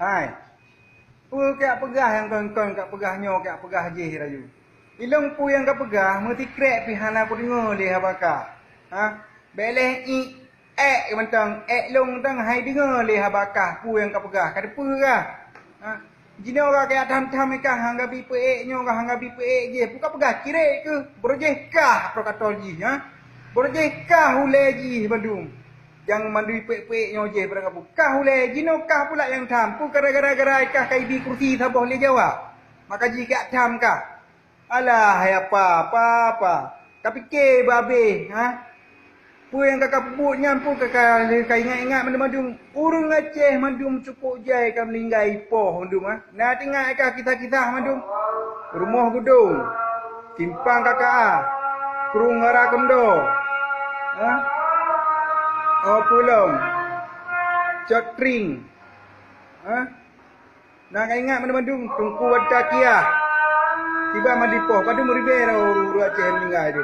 Hai. Pu kak pegah yang kon-kon kak pegahnya kak pegah je rayu. Ilong pu yang kak pegah mesti krek pi hana ku dengar dia habaka. Ha? Beleh mentang long tang hai dengar le habaka pu yang kak pegah. Kada pu ka. Ha? Jina orang kaya tam-tam ka hangga bi pe nyo ka hangga bi pe je. Pu kak pegah kirek ke berjeh kah pro kata ji ha. Berjeh kah hule ji Bandung. Yang mandui pe-pe nyo je pada kapu. Kah hule jino kah pula yang tam. Pu gara-gara kah kai bi kursi thaboh le jawab. Maka jika tam kah. Alah hai apa. Tapi ke babe ha. Pu yang kakak pebut nyampu kakak ingat mandum urung Aceh mandum cupuk jai kam linggai poh mandum ha. Nak ingat kah kita mandum. Rumah gedung. Timpang kakak kurung ngara kondo. Ha? Oh pulang. Cotring. Ha? Nak ingat mandum tungku watakia. Tiba madipoh padu muribe ru Aceh meninggal tu.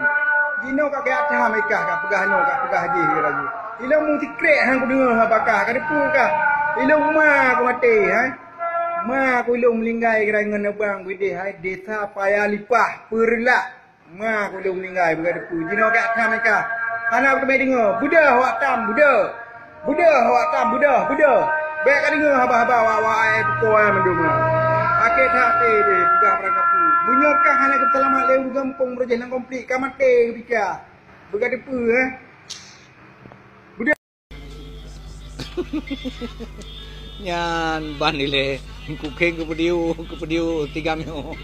Jino kak kaya atas mereka kak pegahnya kak pegah je lagi. Ilong mu tikrek hang ku dengar ha bakah kada pu kah. Ilong ma ku mati ha. Ma ku ilong melinggai kira ngan abang bide hai desa paya lipah perlak. Ma ku ilong melinggai kada pu. Jino kak atas mereka. Anak tu baik dengar. Buda awak tam buda. Buda awak tam buda. Baik kak dengar haba-haba awak ai pukul mendung. Akeh tak dia pegah perangkap pu. Bunyakah anak selamat leu gampung berjalan komplit ka mate pika. Begade pu Buda. Nyan ban ni le ku keng ku pediu 3 mio.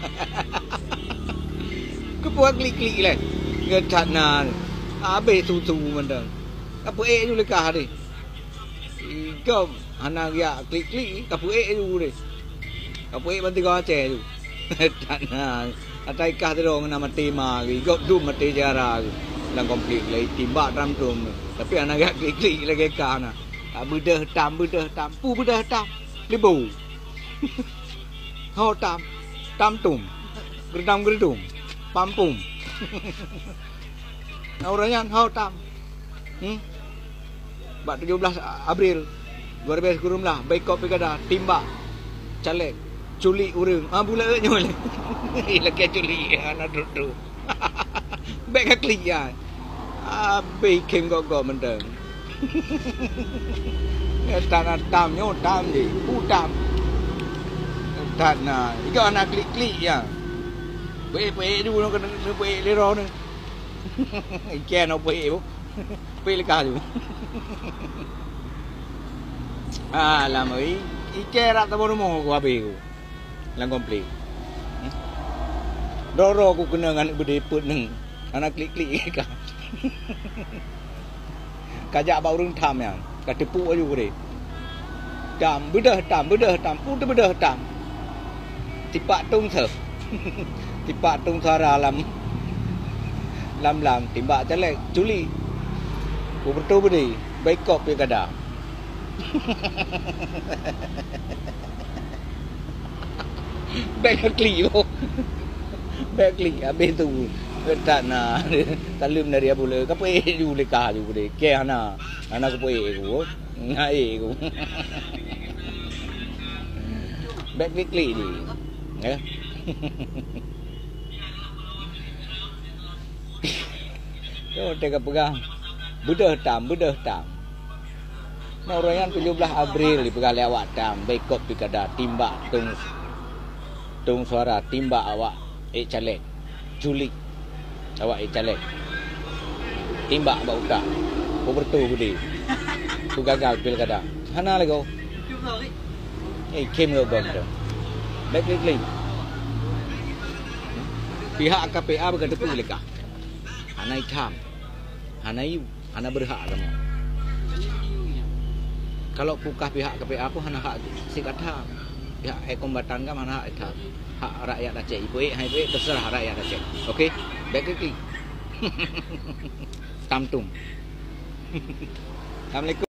Ku buat klik-klik le. Ngetat na. Abe tu mandang. Apa lu lekah ni. Kau anak ya klik-klik kapu lu ni. Kapu bantu kau Aceh tu. Tak na. Atai kah terong nama tema gi. Kau dum mati jara gi. Lang komplit le timba ram tum. Tapi anak ya klik-klik lagi kah na. Budah tam. Pu budah tam. Libu. Ho tam tum. Gerdam. Pampum. Orangnya hau tam. Bak 17 April 2010 lah. Baikop pikada timba. Caleg. Culi urang. Bula nyo le. Lagi culi anak tu. Baik klik ya. Baik kem go mendeng. Tanah tam nyo tam je. Tam. Tanah. Iko anak klik ya. Baik dulu nak kena baik lero ni. Ikan apa ibu? Pilih kaju. Lama ikan rata baru mau aku habis aku. Lang komplit. Doro aku kena dengan berdeput neng. Anak klik kan. Kajak baru tam yang. Kata pu aja kure. Tam. Bedah tam. Pu tu bedah tam. Tipak tung ser. Tipak tung suara lam timbak caleg culi ku betul beri baikop dia kada. Baik klik habis tu tak nak talum dari abule kape ju lekah ju de ke ana ku poe ku ngai ku baik klik ni ya. Yo tega pegang. Budah tam. Norayan 17 April di pegang lewat tam. Baikop pikada timba tung suara timba awak caleg. Juli awak caleg. Timba bau tak. Ku bertu budi. Tu gagal pilkada. Hana lagi kau. Kem gom tu. Baik klik. Pihak KPA berkata pilih kah? Anak hitam. Anak berhak kamu. Kalau pukah pihak KPA aku anak hak sikat hak. Pihak kombatan kamu anak hak hitam. Hak rakyat Aceh. Ibu terserah rakyat Aceh. Okey? Baik klik. Tamtum. Assalamualaikum.